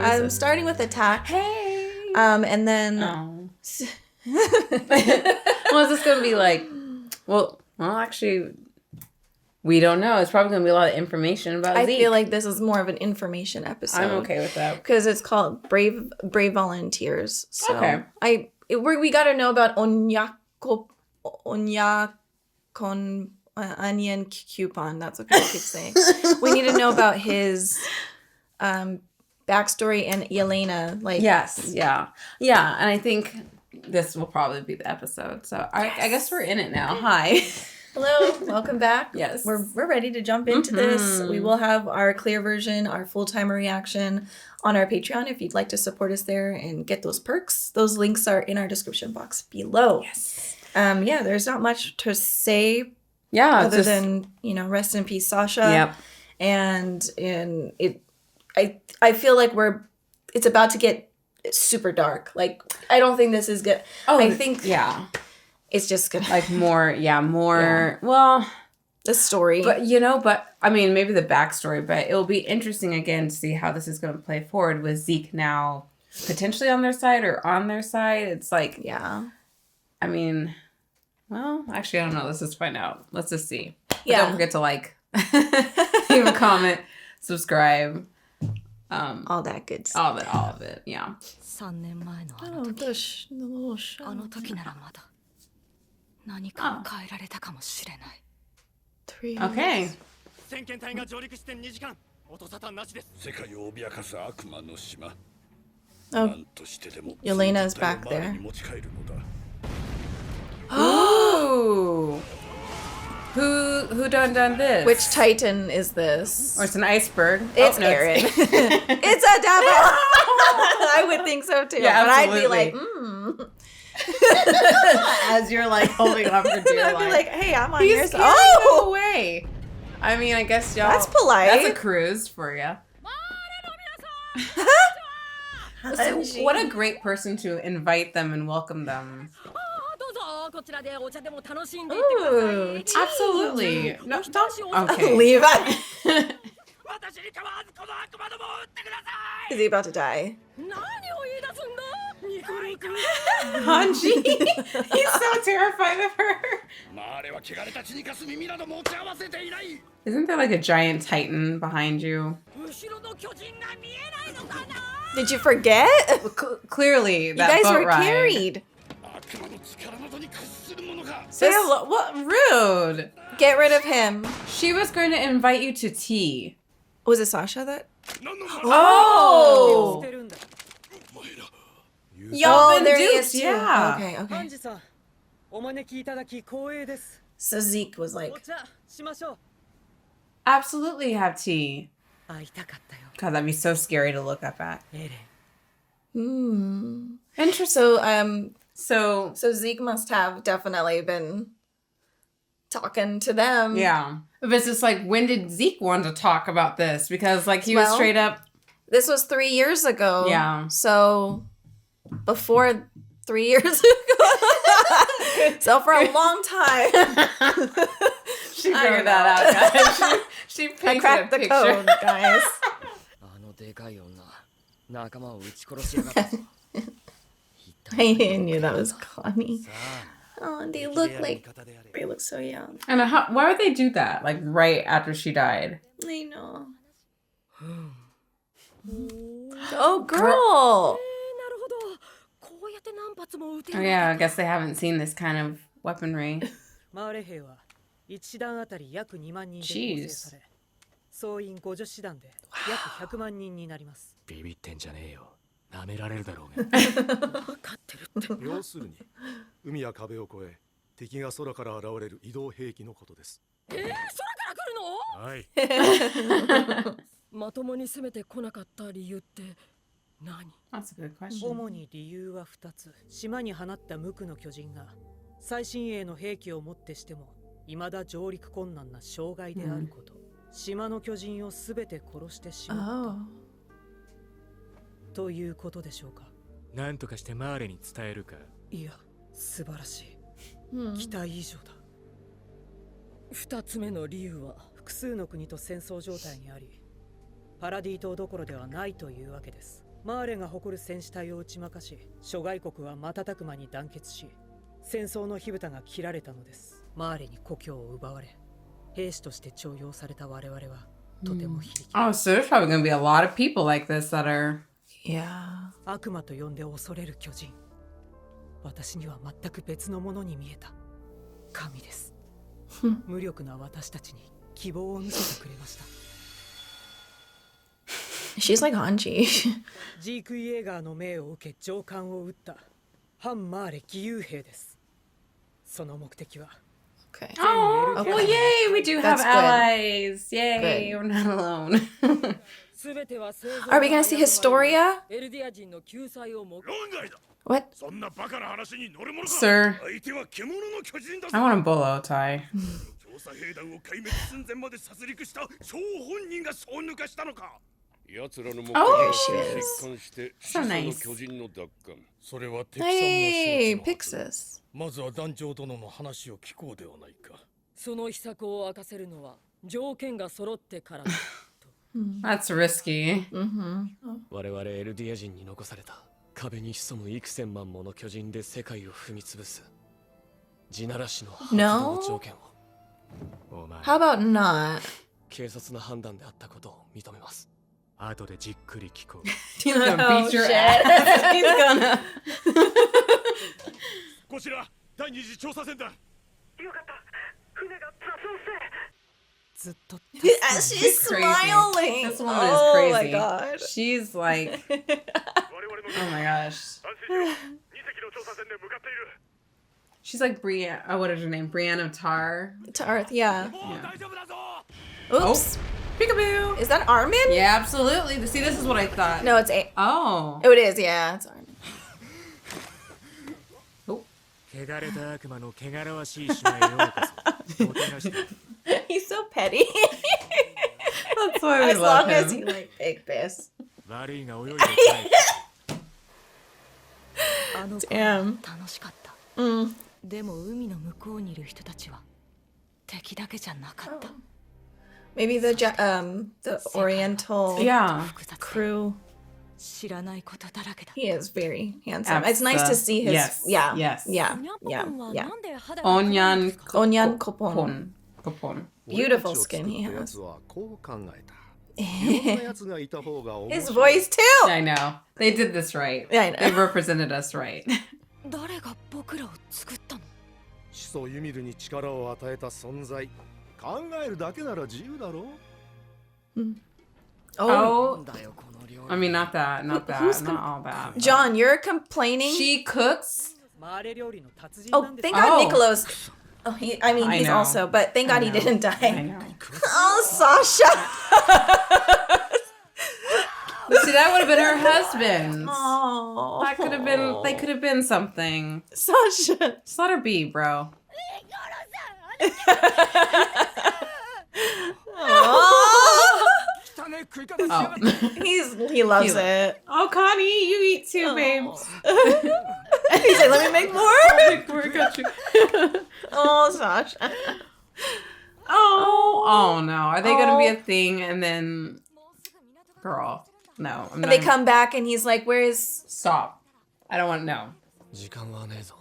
I'm starting with attack. Hey. And then. Oh. Well, is this gonna be like? Well, actually, we don't know. It's probably gonna be a lot of information about Zeke. I feel like this is more of an information episode. I'm okay with that because it's called Brave Volunteers. So okay. We got to know about Onyakon onion coupon. That's what people keep saying. We need to know about his backstory and Elena. Yes, yeah, and I think this will probably be the episode. So I guess we're in it now. Hi. Hello, welcome back. Yes. We're ready to jump into this. We will have our clear version, our full-timer reaction on our Patreon if you'd like to support us there and get those perks. Those links are in our description box below. Yes. There's not much to say other than, rest in peace, Sasha. Yep. And I feel like it's about to get super dark. Like, I don't think this is good. I think it's just gonna more well, the story. But I mean, maybe the backstory, but it'll be interesting again to see how this is going to play forward with Zeke now potentially on their side or on their side. It's like, I mean, well, actually, I don't know. Let's just find out. Let's just see. But don't forget to leave a comment, subscribe. All that good stuff. All of it, yeah. Oh, the little show. 3 Okay. Oh, Elena is back there. Ooh. Who done this? Which Titan is this? Or it's an iceberg. It's Aaron. It's a devil. I would think so too. Yeah, but absolutely. I'd be like, As you're like holding on for dear life. I'd be like, hey, I'm on He's your side. no way. I mean, I guess y'all. That's polite. That's a cruise for you. So, what a great person to invite them and welcome them. Ooh, absolutely. No, don't. Okay. Leave it. Is he about to die? Hanji. He's so terrified of her. Isn't there like a giant titan behind you? Did you forget? Clearly, that you guys boat were ride. carried. What rude. Get rid of him. She was going to invite you to tea. Was it Sasha that? Oh! Y'all been there he duped, is too. yeah. Okay. So Zeke was like, Absolutely have tea. God, that'd be so scary to look up at. Interesting. So Zeke must have definitely been talking to them. Yeah. But it's just like, when did Zeke want to talk about this? Because like he was straight up. This was 3 years ago. Yeah. So before 3 years ago. So for a long time. She figured that out, guys. She I cracked the code, guys. I knew that was Connie. Oh, they look so young. And why would they do that? Like right after she died? I know. Oh, girl. Oh yeah, I guess they haven't seen this kind of weaponry. Jeez. 総員50師団で約100万人になります。ビビってんじゃねえよ。舐められるだろうが。分かってるって。要するに海や壁を越え敵が空から現れる移動兵器のことです。空から来るの？はい。まともに攻めてこなかった理由って何？ That's a good question. 主に理由は2つ。島に放った無垢の巨人が最新鋭の兵器をもってしても未だ上陸困難な障害であること。島の巨人をすべて殺してしまった、ということでしょうか。何とかしてマーレに伝えるか。いや、素晴らしい、期待以上だ。2つ目の理由は複数の国と戦争状態にあり、パラディ島どころではないというわけです。マーレが誇る戦士隊を打ち負かし、諸外国は瞬く間に団結し、戦争の火蓋が切られたのです。マーレに故郷を奪われ、兵士として徴用された我々はとても非力。Oh, so there's probably gonna be a lot of people like this that are. Yeah. 悪魔と呼んで恐れる巨人。私には全く別のものに見えた。神です。無力な私たちに希望を見せてくれました。She's like Hanji. ジーク・イエーガーの命を受け上官を撃った反マーレ義勇兵です。その目的は Okay. Oh, Okay. well, yay! We do have That's good. allies. Yay! Good. We're not alone. Are we gonna see Historia? What? Sir, I want a bolo tie. Oh, she is. So nice. Hey, Pixis. まずは団長殿の話を聞こうではないか。その秘策を明かせるのは条件が揃ってからだ。 That's risky. 我々エルディア人に残された壁に潜む幾千万もの巨人で世界を踏み潰す地ならしの発動条件を。お前 How about not? 軽率な判断であったことを認めます。後でじっくり聞こう。 He's gonna beat your ass. He's gonna. こちら第二次調査船だ。よかった。船が脱走して。ずっと As she's smiling. This woman is Oh my crazy. god. She's like, oh my gosh. She's like Brienne. Oh, what is her name? Brienne of Tar. To Earth, yeah. Oh, Oops. peekaboo. Is that Armin? Yeah, absolutely. See, this is what I thought. No, it's A. Oh. Oh, it is, yeah. It's Armin. 汚れた悪魔の汚らわしい島へようこそ。もてなして He's so petty. That's why we As love long as he him. like big piss. 悪いが泳いで帰る。あの子 Damn. 楽しかった。 Mm. でも海の向こうにいる人たちは敵だけじゃなかった。 Maybe the Oriental Yeah. 複雑で crew. 知らないことだらけだ。 He is very handsome. It's nice to see his. Yes, Yeah. yes. Yeah. ニャンポ Yeah. 君は Yeah. なんで肌が Onyan Onyan Kopon. Kopon. Beautiful skin he has. こう考えた。いろんなやつがいた方が面 His 白い。 voice too. I know. They did this right. Yeah, I know. They represented us right. 誰が僕らを作ったの？始祖ユミルに力を与えた存在。考えるだけなら自由だろう。 Oh, Oh, I mean, not that. Not that. Who's Not all that. John, you're complaining. She cooks. マーレ料理の達人 Oh, なんです。 thank God Oh. Nicolas. Oh, I mean, I he's know. also, but thank God I he know. didn't I die. know. Oh, Sasha. But see, that would have been her husband. Oh, That could have been. They could have been something. Sasha. Just let her be, bro. Oh. Oh. He loves He- it. Oh, Connie, you eat too, babe. He's like, let me make more. We got you. Oh, Sasha. Oh no. Are they gonna be a thing and then girl? No. I'm And not they even- come back and he's like, where's... Stop. I don't want to know. 時間はねえぞ。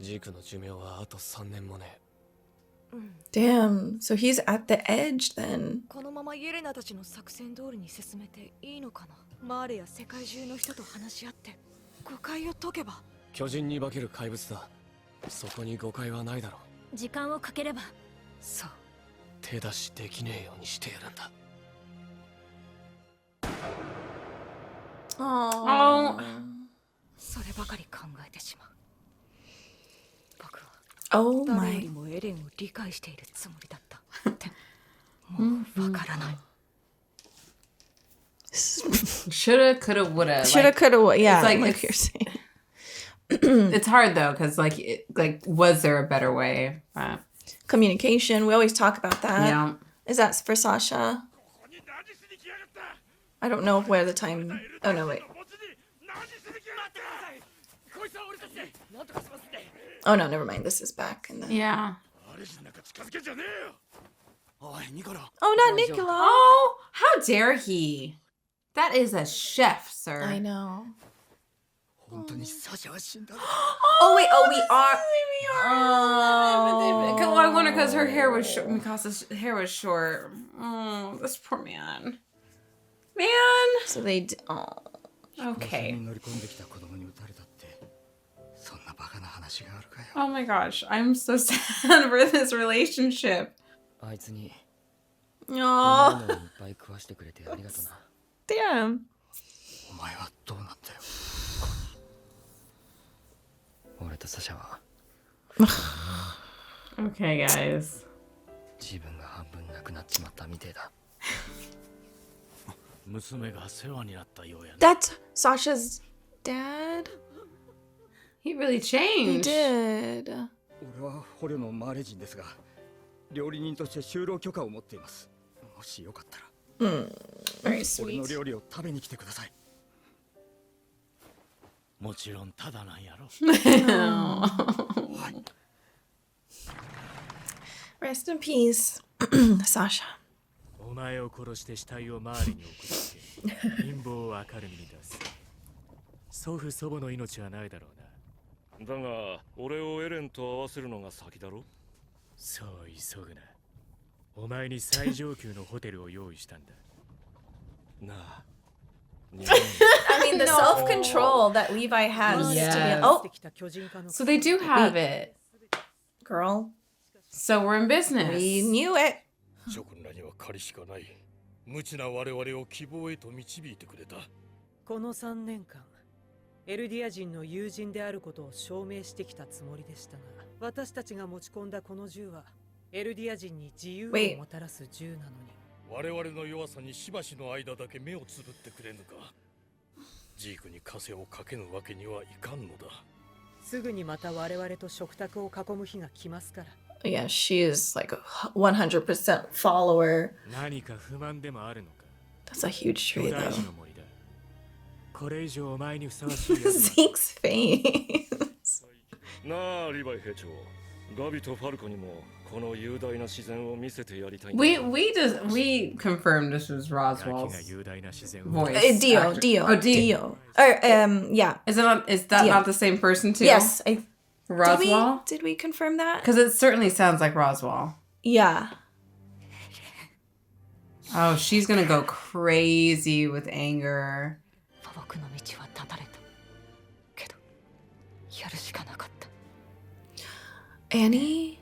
ジークの寿命はあと3年もね。 Damn. So he's at the edge then. このままイエレナたちの作戦通りに進めていいのかな。マーレや世界中の人と話し合って誤解を解けば。巨人に化ける怪物だ。そこに誤解はないだろう。時間をかければ。そう。手出しできねえようにしてやるんだ。 Oh. そればかり考えてしまう。僕は Oh 誰より my. もエレンを理解しているつもりだった。でももうわからない。 Shoulda, coulda, woulda. Shoulda, Like, coulda, yeah. it's like Like it's- you're saying. it's hard though, because like, was there a better way? Communication. We always talk about that. Yeah. Is that for Sasha? I don't know where the time... Oh, no, wait. Oh, no, never mind. This is back. In the... Yeah.おいニコラ。 Oh, not Nicola. Oh, how dare he? That is a chef, sir. I know. 本当にサシャは死んだ。 Oh wait, oh we are. Oh, I wonder because her hair was short. Mikasa's hair was short. Oh, this poor man. Man. So they. Oh. Okay. 乗り込んできた子供に撃たれたって、そんなバカな話があるかよ。 Oh my gosh, I'm so sad for this relationship. あいつに Oh. のいっぱい食わしてくれてありがとな。 Damn. お前はどうなったよ。俺とサシャは Okay, guys. 自分が半分なくなっちまったみてえだ。娘が世話になったようやね。 That's Sasha's dad. He really He changed. did. 俺は捕虜のマーレ人ですが、料理人として就労許可を持っています。もしよかったら、 Very 俺の sweet. 料理を食べに来てください。もちろんただなんやろ。 Rest in peace, Sasha. お前を殺して死体を周りに送って陰謀を明るみに出す。祖父祖母の命はないだろうな。だが俺をエレンと合わせるのが先だろ。そう急ぐな。お前に最上級のホテルを用意したんだ。なあ。 I mean, the self-control that Levi has to Yes. be. Oh, So they do have it. girl, So we're in business. we knew it. 諸君らには借りしかない。無知な我々を希望へと導いてくれた。この3年間エルディア人の友人であることを証明してきたつもりでしたが、私たちが持ち込んだこの銃はエルディア人に自由をもたらす銃なのに、我々の弱さにしばしの間だけ目をつぶってくれぬか。ジークに枷をかけぬわけにはいかんのだ。すぐにまた我々と食卓を囲む日が来ますから。 Yeah, she is like a 100% follower. 何か不満でもあるのか。 That's a huge 巨 tree, 大 though. 児の森だ。これ以上お前にふさわしいやつは Zeke's face. なあ、リヴァイ兵長。ガビとファルコにもこの雄大な自然を見せてやりたい。 We confirmed this was ガキ Roswell's が雄大な自然を voice. Dio, actor. Dio, Oh, Dio. Or yeah. Is that Dio. not the same person too? Yes, Roswell. Did we confirm that? Because it certainly sounds like Roswell. Yeah. Oh, she's gonna go crazy with anger. 僕の道は断たれたけどやるしかなかった。 Annie?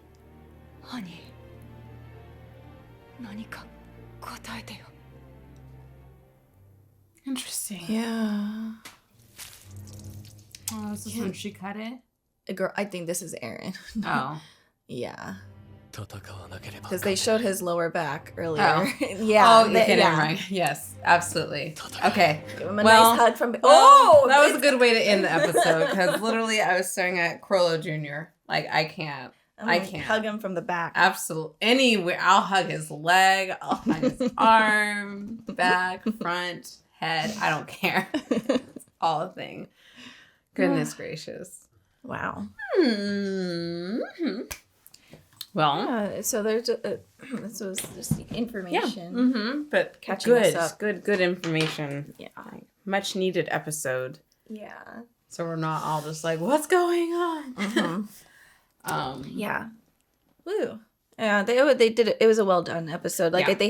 兄、何か答えてよ。 Interesting. Yeah. Oh, this is when she cut it. Girl, I think this is Aaron. Oh. Yeah. 戦わなければ Because they showed his lower back earlier. Oh. Yeah. Oh, you kidding, yeah. right? Yes, absolutely. Okay. Give him a Well, nice hug from. Oh, Oh, that was a good way to end the episode because literally I was staring at Crollo Jr. Like, I can't. I can't. Hug him from the back. Absolutely. Anywhere. I'll hug his leg. I'll hug his arm, back, front, head. I don't care. It's all a thing. Goodness gracious. Wow. Mm-hmm. Well, So there's this was just the yeah. information. Mm-hmm. But Catching us good, up. good information. Yeah. Much needed episode. Yeah. So we're not all just like, what's going on? Mhm. Yeah. Woo. Yeah, they did it. It was a well done episode. Like Yeah. they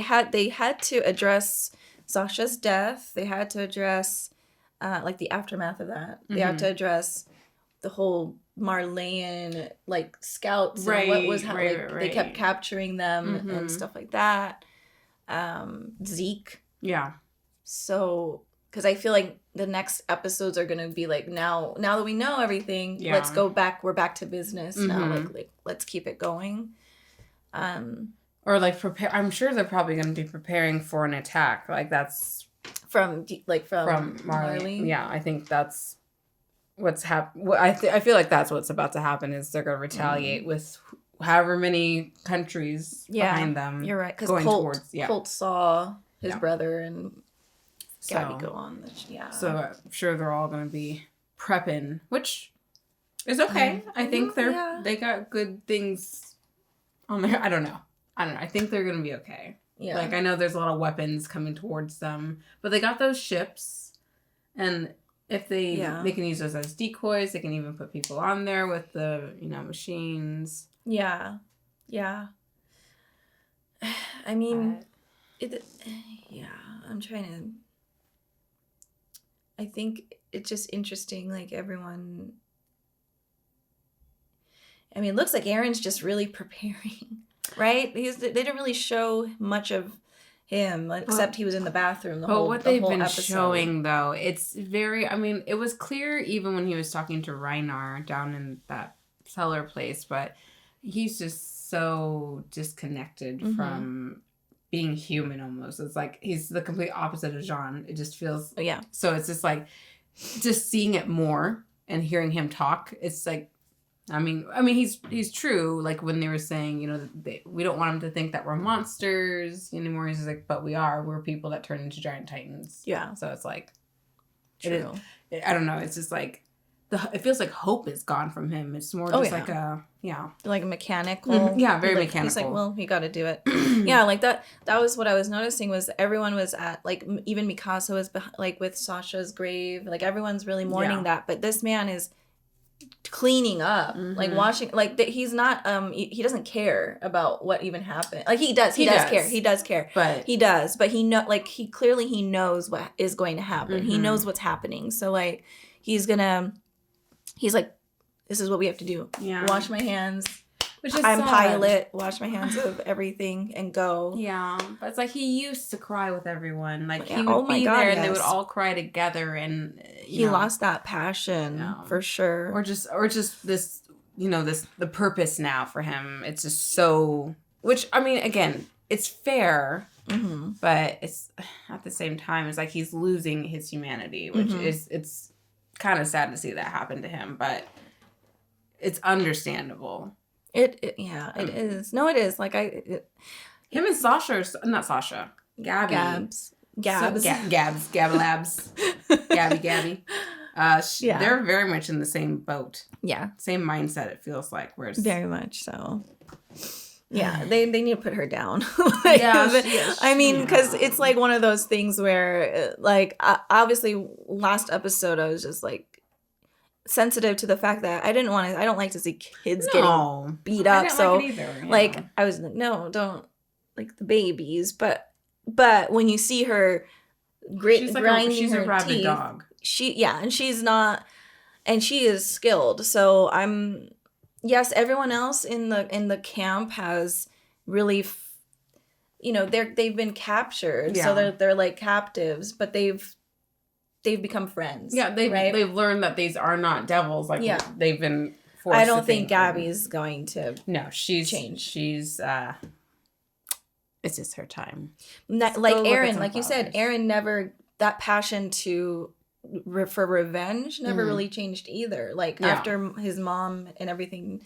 had to address Sasha's death. They had to address like the aftermath of that. They had to address the whole Marleyan like scouts and what was happening. They kept capturing them and stuff like that. Zeke. Yeah. So because I feel like the next episodes are gonna be like now that we know everything, let's go back. We're back to business now. Like let's keep it going. Or like prepare. I'm sure they're probably going to be preparing for an attack. Like that's from Marley. Yeah, I think that's what's I feel like that's what's about to happen. Is they're going to retaliate with however many countries behind them. You're right. Because Colt saw his brother and Gabby go on. So I'm sure they're all going to be prepping, which is okay. I think they got good things on there. I don't know. I think they're going to be okay. Yeah. Like, I know there's a lot of weapons coming towards them, but they got those ships, and if they can use those as decoys, they can even put people on there with the, machines. Yeah. I mean, I'm trying to... I think it's just interesting, like, everyone... I mean, it looks like Aaron's just really preparing, right? They didn't really show much of him, except he was in the bathroom what they've been episode. showing, though, it's very... I mean, it was clear even when he was talking to Reinar down in that cellar place, but he's just so disconnected from being human almost. It's like he's the complete opposite of Jean. It just feels... Yeah. So it's just like, just seeing it more and hearing him talk, it's like, I mean, he's true. Like when they were saying, we don't want him to think that we're monsters anymore. He's just like, but we are. We're people that turn into giant titans. Yeah. So it's like, true. I don't know. It's just like, it feels like hope is gone from him. It's more just like like mechanical. Yeah, very mechanical. He's like, well, you got to do it. Yeah, like that was what I was noticing, was everyone was at, like, even Mikasa was like with Sasha's grave. Like everyone's really mourning that, but this man is cleaning up, like washing, like he's not he doesn't care about what even happened. Like he does care, but he clearly he knows what is going to happen. He knows what's happening, so like he's like, this is what we have to do. Wash my hands, which is I'm sad. Pilot, wash my hands of everything and go. Yeah, but it's like he used to cry with everyone. Like he would be there and they would all cry together, and he lost that passion for sure. Or just this, the purpose now for him. It's just so. Which, I mean, again, it's fair, but it's at the same time, it's like he's losing his humanity, which it's kind of sad to see that happen to him, but it's understandable. It is. No, it is. Like him and Sasha, not Sasha, Gabby. Gabs. Gablabs. Gabby. They're very much in the same boat. Yeah. Same mindset, it feels like. Whereas very much so. Yeah, they need to put her down. I mean, because it's like one of those things where, like, obviously last episode I was just like sensitive to the fact that I don't like to see kids getting beat up. I so like it either, like I was like, no, don't, like the babies. But when you see her grinding she's her a rabid teeth, dog. And she's not, and she is skilled. So yes, everyone else in the camp has really, they've been captured, so they're like captives, but they've become friends. Yeah, they've learned that these are not devils. Like they've been forced. I don't think Gabby's going to. No, she's change. She's it's just her time. Like Aaron, like you said, Aaron never, that passion for revenge never really changed either. Like after his mom and everything,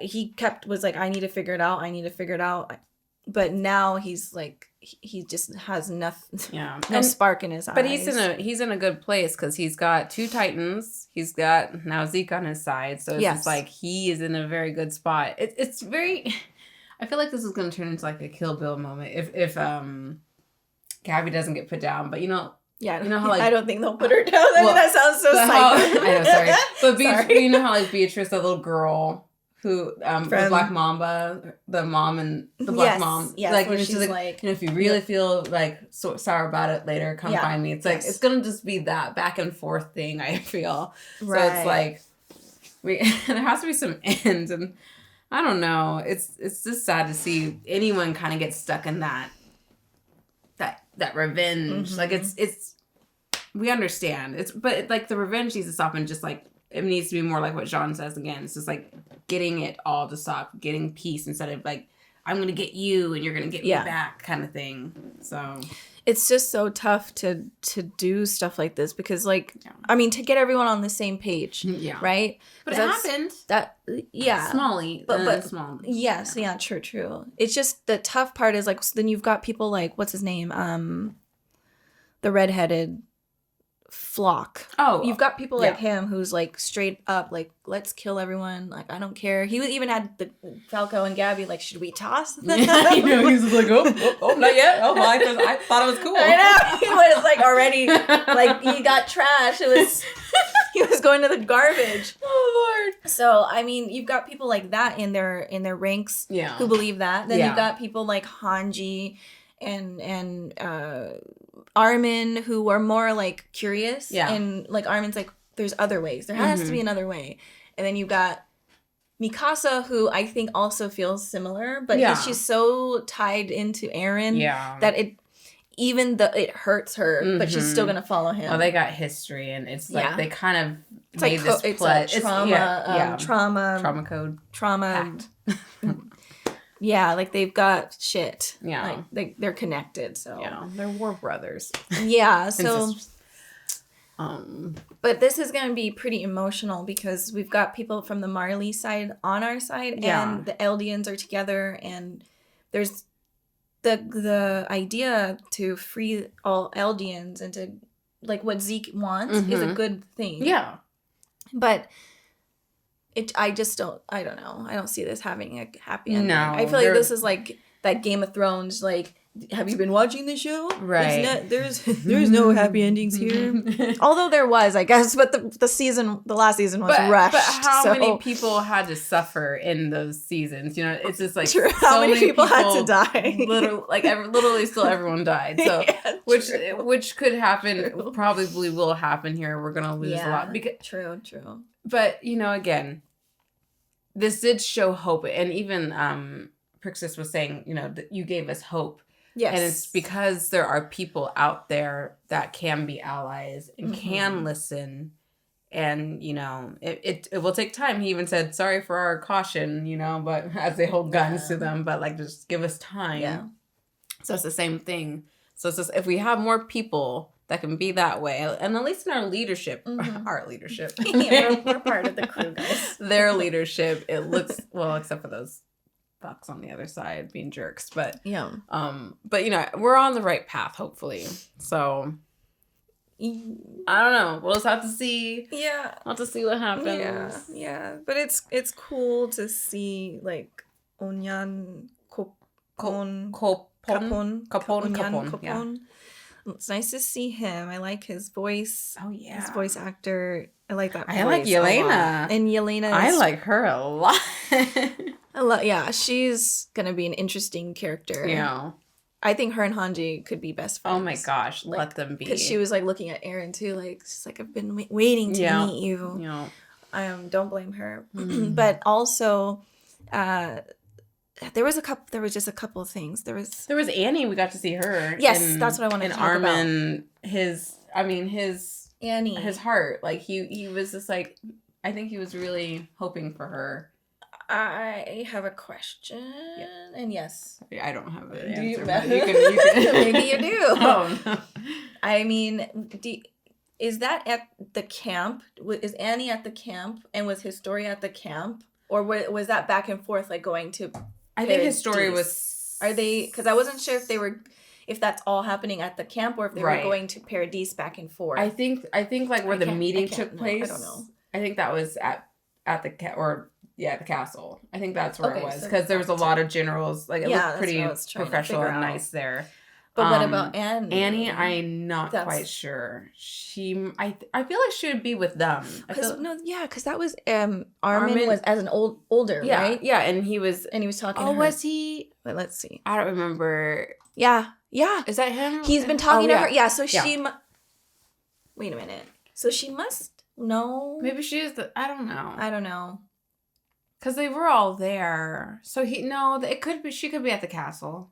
he was like, I need to figure it out. But now he's like, he just has nothing, no spark in his eyes. But he's in a good place because he's got 2 Titans. He's got now Zeke on his side, so it's just like he is in a very good spot. It's very. I feel like this is going to turn into like a Kill Bill moment if Gabby doesn't get put down. But yeah, you know how like I don't think they'll put her down. I mean, that sounds so psycho. I know, sorry. But you know how like Beatrice, that little girl who the Black Mamba, the mom and the Black mom, like she's like, if you really feel like so sour about it later, come find me. It's like it's gonna just be that back and forth thing. I feel so it's like there has to be some ends, and I don't know. It's just sad to see anyone kind of get stuck in that revenge. Like it's we understand but like the revenge needs to stop, and just like it needs to be more like what Jean says again. It's just like getting it all to stop, getting peace instead of like I'm gonna get you and you're gonna get me back kind of thing. So it's just so tough to do stuff like this because I mean, to get everyone on the same page, right? But it happened. Smally, but small. Yes, true. It's just the tough part is like, so then you've got people like, what's his name, the redheaded flock. Oh, you've got people like him who's like straight up like, let's kill everyone. Like, I don't care. He even had the Falco and Gabby like, should we toss them? You know, he's like, oh, not yet. Oh, well, I thought it was cool. I know. He was like already like he got trash. It was he was going to the garbage. Oh Lord. So I mean, you've got people like that in their ranks who believe that. Then you've got people like Hanji and Armin who are more like curious. And like Armin's like, there's other ways. There has to be another way. And then you've got Mikasa, who I think also feels similar, but she's so tied into Eren that it hurts her, but she's still gonna follow him. Well, they got history, and it's like they kind of it's made like this pledge. It's trauma code. Yeah, like they've got shit. Yeah, like they're connected. So they're war brothers. Yeah, so. But this is going to be pretty emotional because we've got people from the Marley side on our side, and the Eldians are together, and there's the idea to free all Eldians and to like what Zeke wants is a good thing. Yeah, but I don't know. I don't see this having a happy ending. No, I feel like this is like that Game of Thrones like. Have you been watching the show? Right. There's no happy endings here. Although there was, I guess, but the last season was rushed. But how many people had to suffer in those seasons? You know, it's just like true. How many people had to die? Literally, still everyone died. So, which could happen, probably will happen here. We're gonna lose a lot. True. But you know, again, this did show hope, and even Prixis was saying, you know, that you gave us hope. Yes. And it's because there are people out there that can be allies and can listen. And, you know, it will take time. He even said, sorry for our caution, you know, but as they hold guns to them, but like, just give us time. Yeah. So it's the same thing. So it's just, if we have more people that can be that way, and at least in our leadership, our leadership. We're part of the crew, guys. Their leadership, it looks, well, except for those fucks on the other side being jerks, but but you know, we're on the right path, hopefully. So I don't know, we'll just have to see. We'll have to see what happens. But it's cool to see like Onyan Kopon. It's nice to see him. I like his voice. Oh yeah, his voice actor. I like that. I like Yelena, and Yelena. I like her a lot. She's gonna be an interesting character. Yeah, I think her and Hanji could be best friends. Oh my gosh, like, let them be. Because she was like looking at Eren too, like she's like, I've been waiting to meet you. Yeah, don't blame her. But also, there was just a couple of things. There was Annie. We got to see her. Yes, that's what I wanted to talk Armin, about. His Annie, his heart. Like he was just like, I think he was really hoping for her. I have a question, and yes, I don't have an answer. You can. Maybe you do. Oh no. I mean, is that at the camp? Is Annie at the camp, and was his story at the camp, or was that back and forth, like going to? I think his story was. Are they? Because I wasn't sure if that's all happening at the camp, or if they were going to Paradise back and forth. I think like where the meeting took place. I don't know. I think that was at the the castle. I think that's where it was, because there was a lot of generals. Like it looked pretty professional and nice there. But what about Annie? Annie, I'm not quite sure. I feel like she would be with them. Because that was Armin was as an older, right? Yeah, and he was talking. Oh, was he? Wait, let's see. I don't remember. Yeah. Is that him? He's been talking to her. Yeah. So she. Wait a minute. So she must know. Maybe she is the. I don't know. Because they were all there. So it could be, she could be at the castle.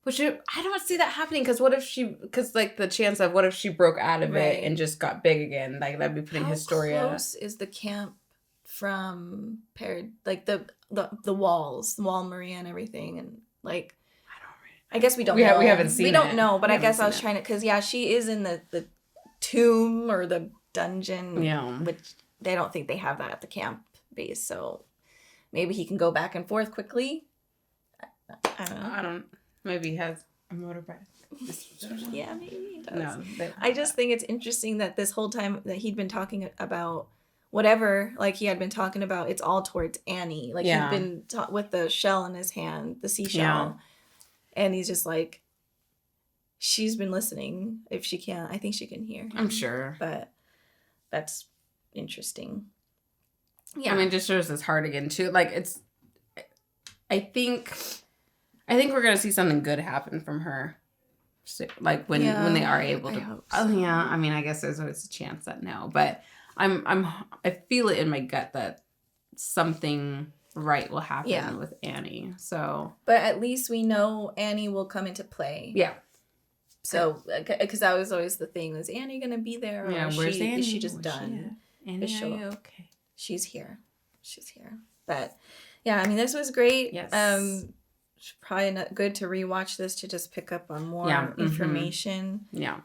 Which I don't see that happening, because the chance of what if she broke out of it and just got big again, like that'd be putting Historia. How close is the camp from like the walls, the Wall Maria and everything, and like I guess we don't know. We haven't seen it. We don't know, but I guess I was trying to, because she is in the tomb or the dungeon, which they don't think they have that at the camp base, so maybe he can go back and forth quickly. I don't know. Maybe he has. motorbike. Yeah, maybe he does. No, I just think it's interesting that this whole time that he'd been talking about whatever, like he had been talking about, it's all towards Annie. Like he'd been with the shell in his hand, the seashell, and he's just like, she's been listening. If she can't, I think she can hear him. I'm sure, but that's interesting. Yeah, I mean, just shows his heart again too. Like it's, I think we're gonna see something good happen from her. Like when they are able to. So. Oh yeah, I mean, I guess there's always a chance that no, but I feel it in my gut that something right will happen with Annie. So, but at least we know Annie will come into play. Yeah. So, because that was always the thing: was Annie gonna be there, or where's Annie? Is she just done? Annie, are you okay? She's here. But yeah, I mean, this was great. Yes. Probably not good to rewatch this to just pick up on more information. Yeah.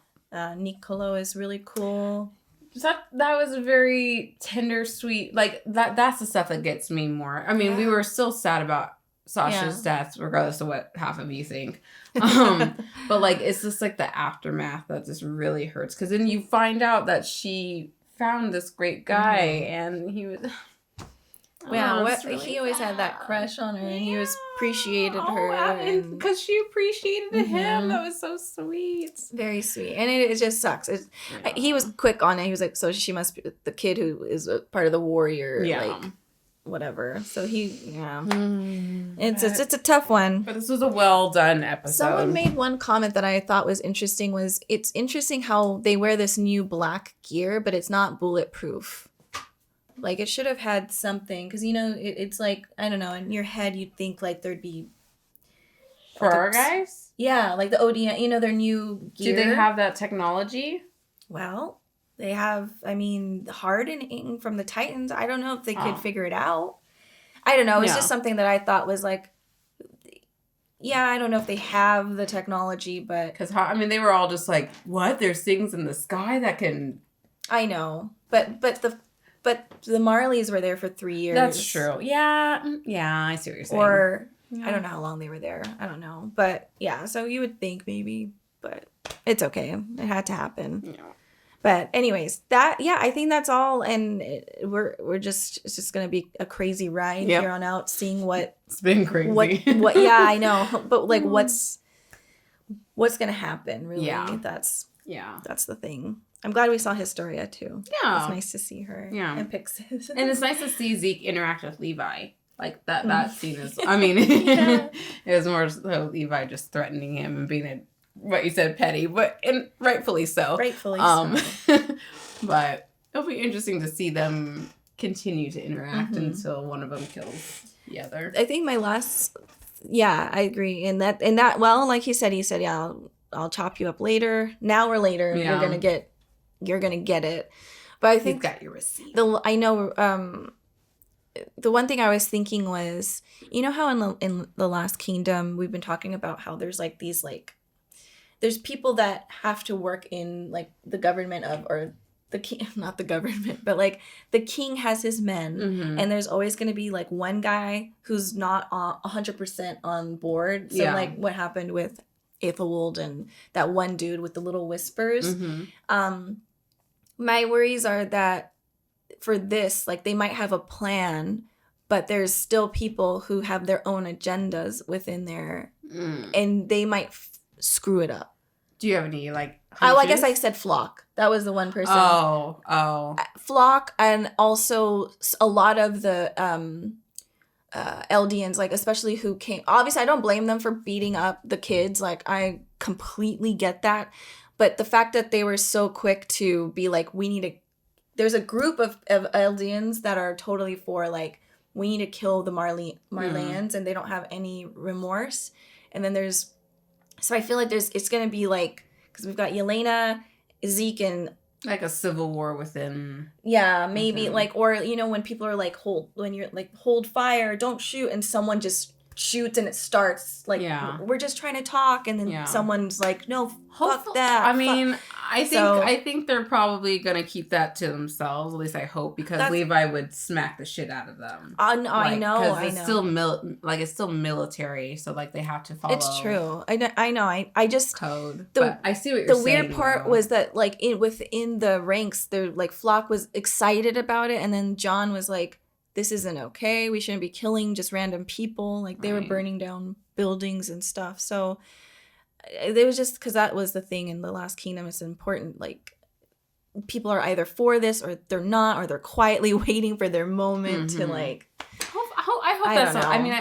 Nicolo is really cool. That was a very tender, sweet, like that's the stuff that gets me more. I mean, we were still sad about Sasha's death, regardless of what half of you think. But like, it's just like the aftermath that just really hurts. Because then you find out that she found this great guy and he was... He always had that crush on her, and he appreciated her, because she appreciated him. That was so sweet, very sweet. And it just sucks. He was quick on it. He was like, so she must be the kid who is a part of the warrior, like whatever. So it's a tough one. But this was a well done episode. Someone made one comment that I thought was interesting. It's interesting how they wear this new black gear, but it's not bulletproof. Like, it should have had something, because, it's like, I don't know, in your head, you'd think, like, there'd be... For our guys? Yeah, like the ODM, their new gear. Do they have that technology? Well, they have, hardening from the Titans. I don't know if they could figure it out. I don't know. It's just something that I thought was, like... Yeah, I don't know if they have the technology, but... Because, they were all just like, what? There's things in the sky that can... I know. But the Marleys were there for 3 years. That's true. Yeah, I see what you're saying. Or I don't know how long they were there. I don't know. But yeah, so you would think maybe, but it's okay. It had to happen. Yeah. But anyways, I think that's all, and it's just gonna be a crazy ride here on out, seeing what it's been crazy. What I know, but like what's gonna happen? Really, that's the thing. I'm glad we saw Historia too. Yeah. It's nice to see her. Yeah. And Pixis. And it's nice to see Zeke interact with Levi. Like that scene is, it was more so Levi just threatening him and being what you said, petty, and rightfully so. But it'll be interesting to see them continue to interact until one of them kills the other. I think my last, I agree. And that, well, like he said, I'll chop you up later. Now or later, you're gonna get it. But I think you've got your receipt. I know. The one thing I was thinking was, how in the Last Kingdom we've been talking about how there's like these there's people that have to work in like the government or the king, not the government, but like the king has his men, and there's always going to be like one guy who's not 100% on board. So like what happened with Aethelwold and that one dude with the little whispers. My worries are that for this, like they might have a plan, but there's still people who have their own agendas within there, and they might screw it up. Do you have any I guess I said Flock. That was the one person. Oh. Flock, and also a lot of the Eldians, like especially who came. Obviously, I don't blame them for beating up the kids. Like I completely get that. But the fact that they were so quick to be like, there's a group of Eldians that are totally for like, we need to kill the Marleyans, and they don't have any remorse. And then so I feel like it's going to be like, because we've got Yelena, Zeke, and... Like a civil war within... Yeah, maybe, or, when people are like, hold fire, don't shoot, and someone just shoots and it starts like we're just trying to talk, and then someone's like, no, fuck that. I mean, I think they're probably gonna keep that to themselves. At least I hope, because Levi would smack the shit out of them. I know. It's still it's still military, so like they have to follow. It's true. I know. I just code. But I see what you're saying. The weird part was that like within the ranks, there like Flock was excited about it, and then John was like, "This isn't okay. We shouldn't be killing just random people." Like they were burning down buildings and stuff. So it was just because that was the thing in the Last Kingdom. It's important. Like people are either for this or they're not, or they're quietly waiting for their moment to like. I hope that's not. I mean,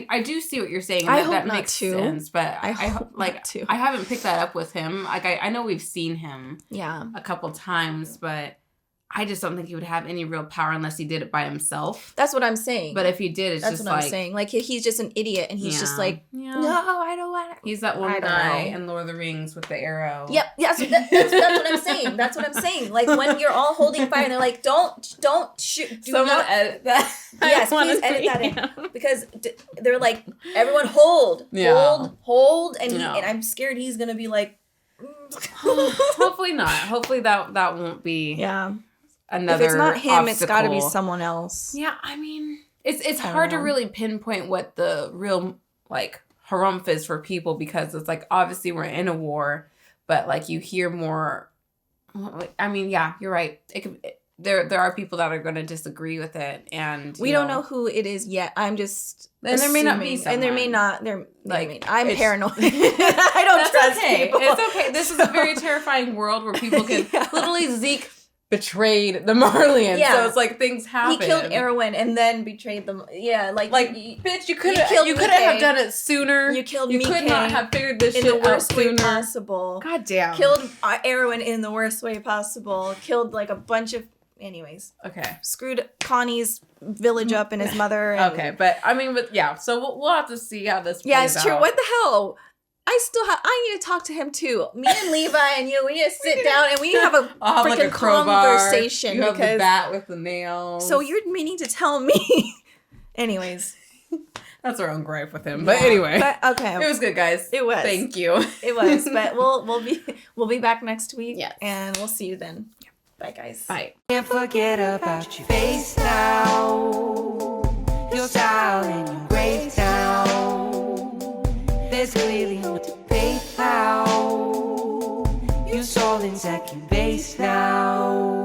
I do see what you're saying. I hope that not makes too. sense, but I hope like not too. I haven't picked that up with him. Like I know we've seen him a couple times, but I just don't think he would have any real power unless he did it by himself. That's what I'm saying. But if he did, that's what I'm saying. Like he's just an idiot, and he's just like, no, I don't want it. He's that one guy in Lord of the Rings with the arrow. Yep, that's what I'm saying. That's what I'm saying. Like when you're all holding fire, and they're like, don't shoot. Someone edit that. Yes, please edit that in, because they're like, everyone hold, and I'm scared he's gonna be like. Hopefully not. Hopefully that won't be. Yeah. Another if it's not him, obstacle. It's got to be someone else. Yeah, I mean, it's hard to really pinpoint what the real like harumph is for people, because it's like obviously we're in a war, but like you hear more. I mean, yeah, you're right. There are people that are going to disagree with it, and we don't know who it is yet. I'm just and there may not be someone. And there may not. I'm paranoid. I don't trust people. It's okay. This is a very terrifying world where people can literally Zeke betrayed the Marleyans. Yeah. So it's like things happen. He killed Erwin and then betrayed them. Yeah, like bitch, you couldn't have done it sooner. You killed You Mike could not have figured this in shit the worst out way sooner. possible. God damn. Killed Erwin in the worst way possible. Killed like a bunch of Okay. Screwed Connie's village up and his mother. And, okay, but I mean, so we'll have to see how this plays out. Yeah, it's true. What the hell? I need to talk to him too. Me and Levi and you, we need to sit down and we need to have a freaking conversation. You have the bat with the nails. So you're meaning to tell me. Anyways. That's our own gripe with him. But anyway. But okay. It was good, guys. It was. Thank you. It was. But we'll be back next week. Yes. And we'll see you then. Bye, guys. Bye. Can't forget about your face now. Your style and your grace now. There's clearly no debate now. You're sold in second base now.